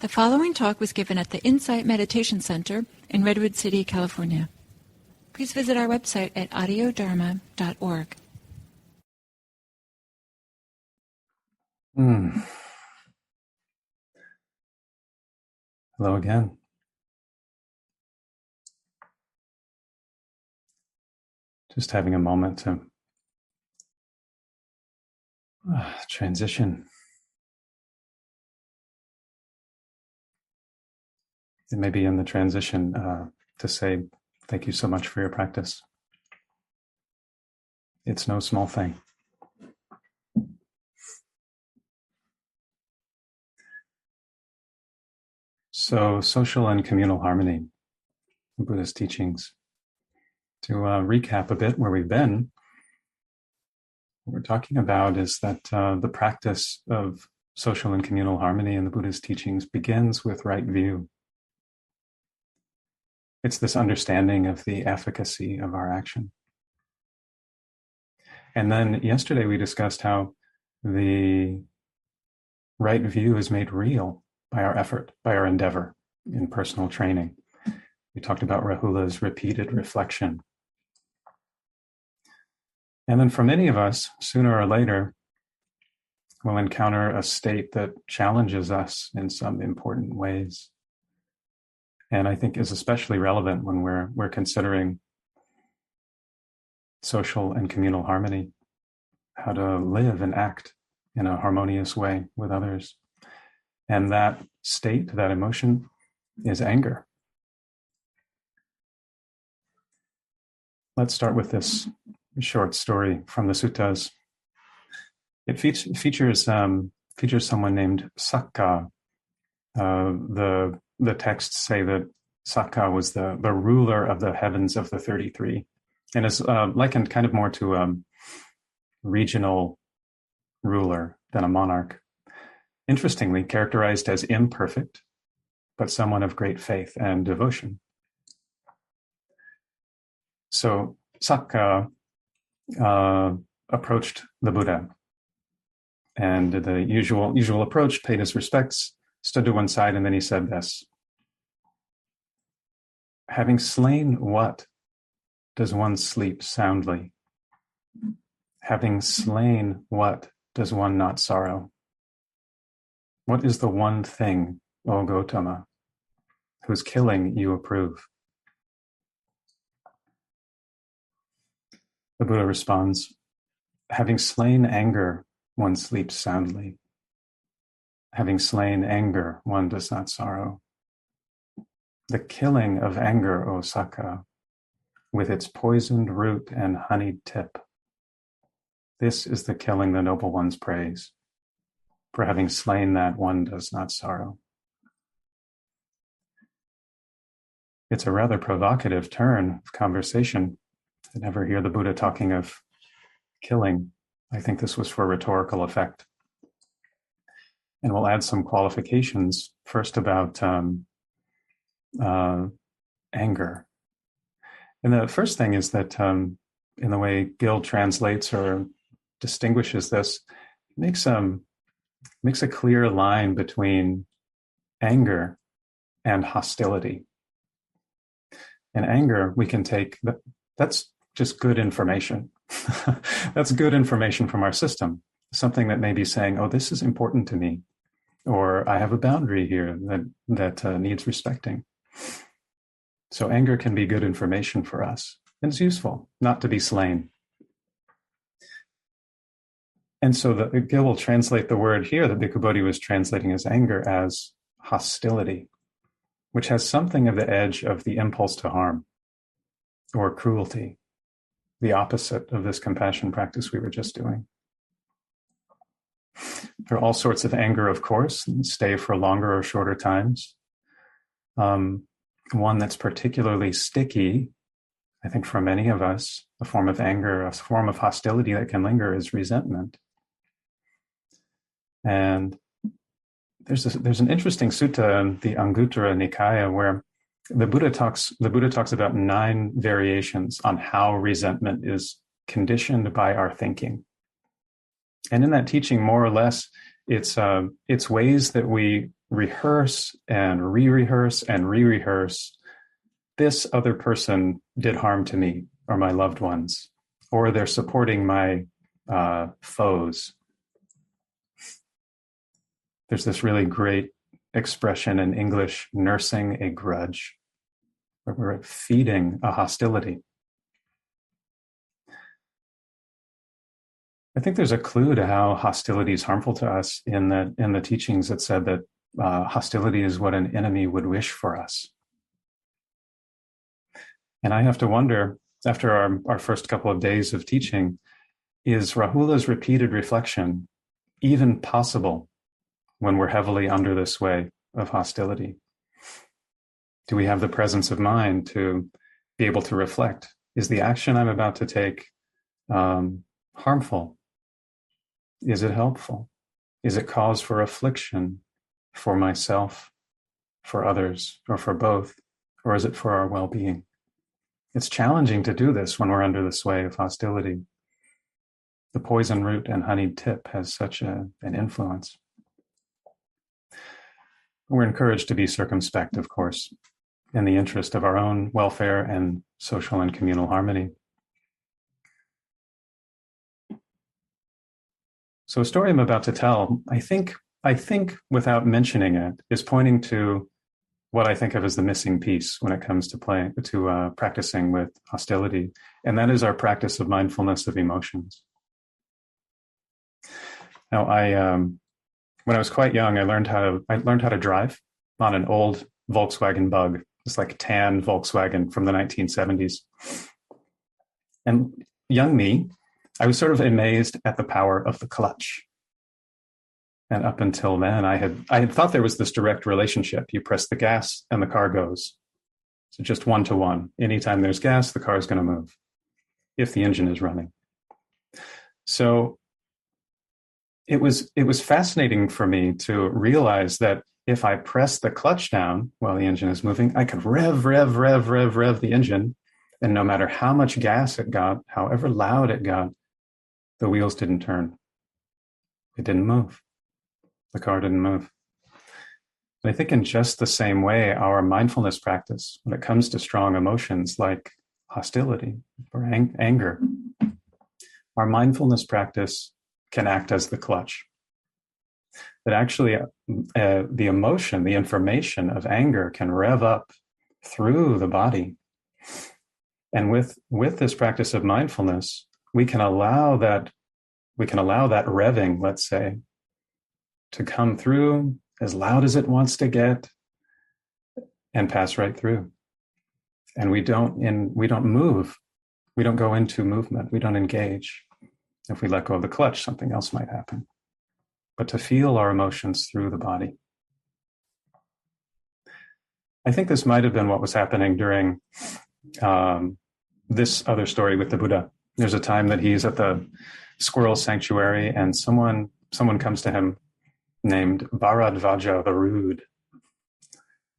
The following talk was given at the Insight Meditation Center in Redwood City, California. Please visit our website at audiodharma.org. Hello again. Just having a moment to transition. And maybe in the transition to say thank you so much for your practice. It's no small thing. So, social and communal harmony, Buddhist teachings. To recap a bit where we've been, what we're talking about is that the practice of social and communal harmony in the Buddhist teachings begins with right view. It's this understanding of the efficacy of our action. And then yesterday we discussed how the right view is made real by our effort, by our endeavor in personal training. We talked about Rahula's repeated reflection. And then for many of us, sooner or later, we'll encounter a state that challenges us in some important ways. And I think is especially relevant when we're considering social and communal harmony, how to live and act in a harmonious way with others. And that state, that emotion, is anger. Let's start with this short story from the suttas. It features someone named Sakka. The texts say that Sakka was the ruler of the heavens of the 33, and is likened kind of more to a regional ruler than a monarch. Interestingly, characterized as imperfect, but someone of great faith and devotion. So Sakka approached the Buddha and did the usual approach, paid his respects, stood to one side, and then he said this: "Having slain what, does one sleep soundly? Having slain what, does one not sorrow? What is the one thing, O Gautama, whose killing you approve?" The Buddha responds, "Having slain anger, one sleeps soundly. Having slain anger, one does not sorrow. The killing of anger, O Sakka, with its poisoned root and honeyed tip, this is the killing the noble ones praise. For having slain that, one does not sorrow." It's a rather provocative turn of conversation. I never hear the Buddha talking of killing. I think this was for rhetorical effect. And we'll add some qualifications first about anger. And the first thing is that in the way Gill translates or distinguishes this, makes a clear line between anger and hostility. And anger, we can take, that's just good information. That's good information from our system. Something that may be saying, oh, this is important to me, or I have a boundary here that needs respecting. So anger can be good information for us, and it's useful not to be slain. And so Gill will translate the word here that Bhikkhu Bodhi was translating as anger as hostility, which has something of the edge of the impulse to harm or cruelty, the opposite of this compassion practice we were just doing. There are all sorts of anger, of course, and stay for longer or shorter times. One that's particularly sticky, I think for many of us, a form of anger, a form of hostility that can linger is resentment. And there's an interesting sutta in the Anguttara Nikaya where the Buddha talks about 9 variations on how resentment is conditioned by our thinking. And in that teaching, more or less, it's ways that we rehearse and re-rehearse and re-rehearse, this other person did harm to me or my loved ones, or they're supporting my foes. There's this really great expression in English, nursing a grudge, where we're feeding a hostility. I think there's a clue to how hostility is harmful to us in the teachings that said that hostility is what an enemy would wish for us. And I have to wonder, after our first couple of days of teaching, is Rahula's repeated reflection even possible when we're heavily under the sway of hostility? Do we have the presence of mind to be able to reflect? Is the action I'm about to take harmful? Is it helpful? Is it cause for affliction for myself, for others, or for both? Or is it for our well-being? It's challenging to do this when we're under the sway of hostility. The poison root and honeyed tip has such an influence. We're encouraged to be circumspect, of course, in the interest of our own welfare and social and communal harmony. So a story I'm about to tell, I think without mentioning it, is pointing to what I think of as the missing piece when it comes to practicing with hostility, and that is our practice of mindfulness of emotions. Now, when I was quite young, I learned how to drive on an old Volkswagen Bug. It's like tan Volkswagen from the 1970s. And young me, I was sort of amazed at the power of the clutch. And up until then, I had thought there was this direct relationship. You press the gas and the car goes. So just 1-to-1. Anytime there's gas, the car is going to move if the engine is running. So it was fascinating for me to realize that if I press the clutch down while the engine is moving, I could rev the engine. And no matter how much gas it got, however loud it got, the wheels didn't turn. It didn't move. The car didn't move. And I think in just the same way, our mindfulness practice, when it comes to strong emotions like hostility or anger, our mindfulness practice can act as the clutch. That actually the emotion, the information of anger can rev up through the body. And with this practice of mindfulness, we can allow that revving, let's say, to come through as loud as it wants to get and pass right through. And we don't move. We don't go into movement. We don't engage. If we let go of the clutch, something else might happen. But to feel our emotions through the body. I think this might have been what was happening during this other story with the Buddha. There's a time that he's at the squirrel sanctuary and someone comes to him named Bharadvaja the Rude.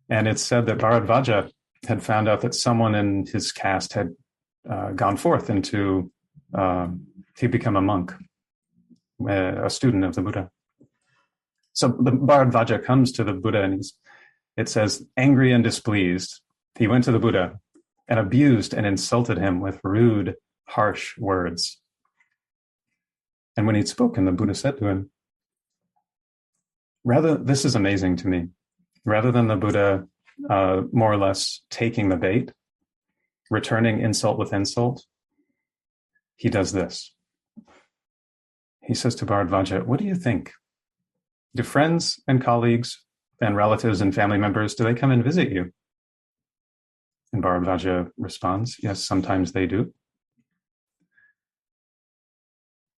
And it's said that Bharadvaja had found out that someone in his caste had gone forth into, he'd become a monk, a student of the Buddha. So the Bharadvaja comes to the Buddha and it says, angry and displeased, he went to the Buddha and abused and insulted him with rude, harsh words. And when he'd spoken, the Buddha said to him, this is amazing to me. Rather than the Buddha more or less taking the bait, returning insult with insult, he does this. He says to Bharadvaja, what do you think? Do friends and colleagues and relatives and family members, do they come and visit you? And Bharadvaja responds, yes, sometimes they do.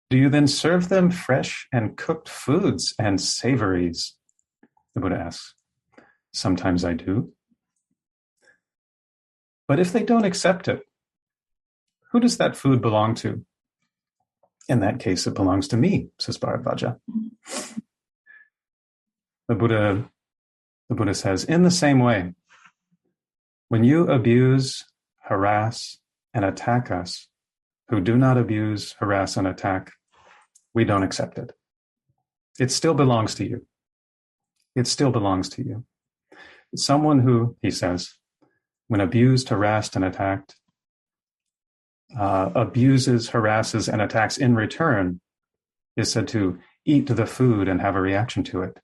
Do you then serve them fresh and cooked foods and savories? The Buddha asks. Sometimes I do. But if they don't accept it, who does that food belong to? In that case, it belongs to me, says Bharadvaja. The Buddha says, in the same way, when you abuse, harass, and attack us, who do not abuse, harass, and attack, we don't accept it. It still belongs to you. It still belongs to you. Someone who, he says, when abused, harassed, and attacked, abuses, harasses, and attacks in return, is said to eat the food and have a reaction to it.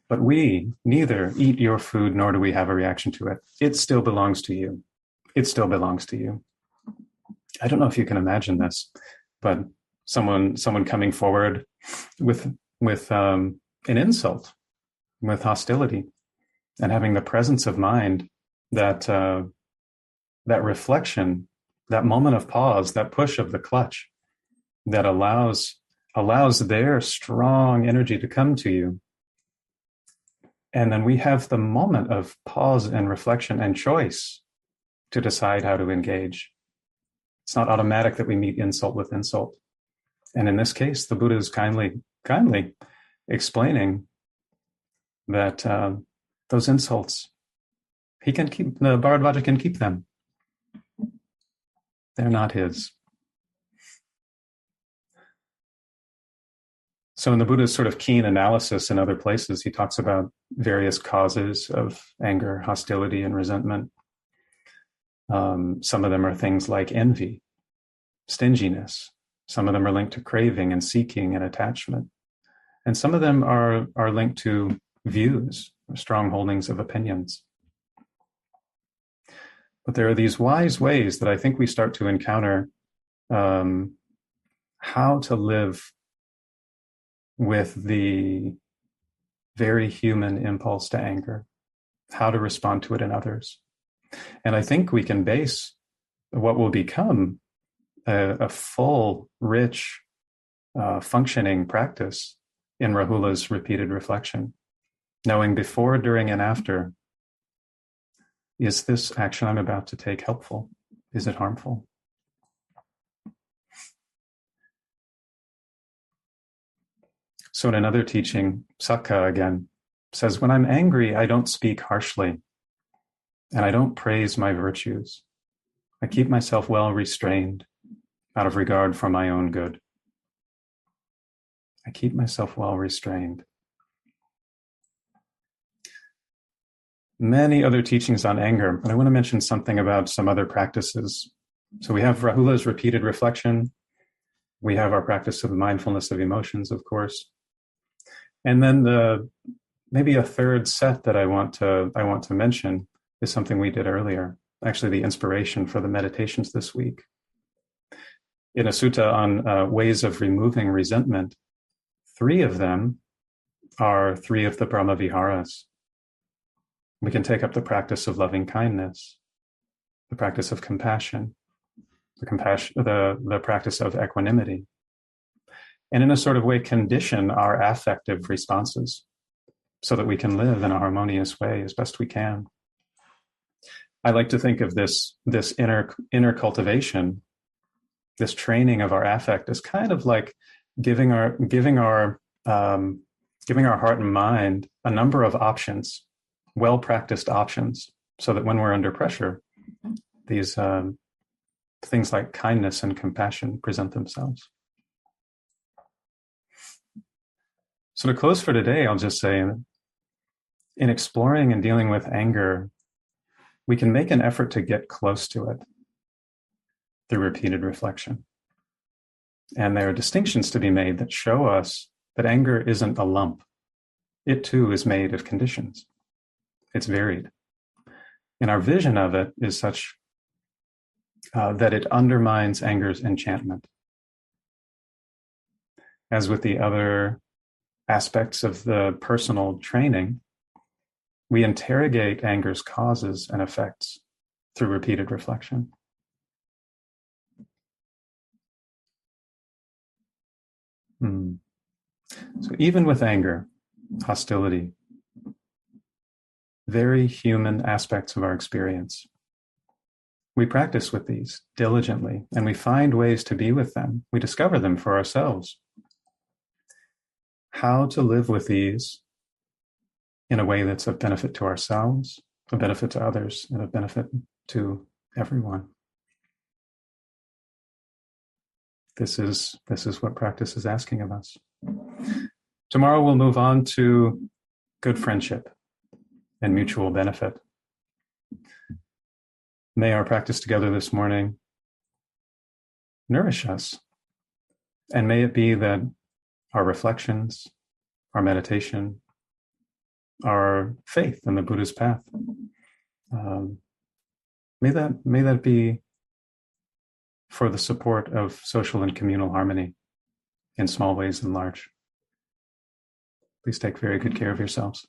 But we neither eat your food nor do we have a reaction to it. It still belongs to you. It still belongs to you. I don't know if you can imagine this, but someone coming forward with an insult, with hostility, and having the presence of mind that that reflection, that moment of pause, that push of the clutch that allows their strong energy to come to you. And then we have the moment of pause and reflection and choice to decide how to engage. It's not automatic that we meet insult with insult. And in this case, the Buddha is kindly explaining that those insults, he can keep, the Bharadvaja can keep them. They're not his. So in the Buddha's sort of keen analysis in other places, he talks about various causes of anger, hostility, and resentment. Some of them are things like envy, stinginess. Some of them are linked to craving and seeking and attachment. And some of them are linked to views, or strong holdings of opinions. But there are these wise ways that I think we start to encounter how to live with the very human impulse to anger, how to respond to it in others. And I think we can base what will become a full, rich, functioning practice in Rahula's repeated reflection, knowing before, during, and after, is this action I'm about to take helpful? Is it harmful? So in another teaching, Sakka again says, when I'm angry, I don't speak harshly and I don't praise my virtues. I keep myself well restrained out of regard for my own good. I keep myself well restrained. Many other teachings on anger, but I want to mention something about some other practices. So we have Rahula's repeated reflection. We have our practice of mindfulness of emotions, of course. And then maybe a third set that I want to mention is something we did earlier, actually the inspiration for the meditations this week. In a sutta on ways of removing resentment, 3 of them are 3 of the Brahma Viharas. We can take up the practice of loving kindness, the practice of compassion, the practice of equanimity, and in a sort of way condition our affective responses so that we can live in a harmonious way as best we can. I like to think of this inner cultivation, this training of our affect, as kind of like giving our heart and mind a number of options, well-practiced options, so that when we're under pressure, these things like kindness and compassion present themselves. So to close for today, I'll just say, in exploring and dealing with anger, we can make an effort to get close to it through repeated reflection. And there are distinctions to be made that show us that anger isn't a lump. It too is made of conditions. It's varied. And our vision of it is such that it undermines anger's enchantment. As with the other aspects of the personal training, we interrogate anger's causes and effects through repeated reflection. So even with anger, hostility, very human aspects of our experience, we practice with these diligently, and we find ways to be with them. We discover them for ourselves. How to live with these in a way that's of benefit to ourselves, of benefit to others, and of benefit to everyone. This is what practice is asking of us. Tomorrow we'll move on to good friendship and mutual benefit. May our practice together this morning nourish us. And may it be that our reflections, our meditation, our faith in the Buddha's path, may that be for the support of social and communal harmony in small ways and large. Please take very good care of yourselves.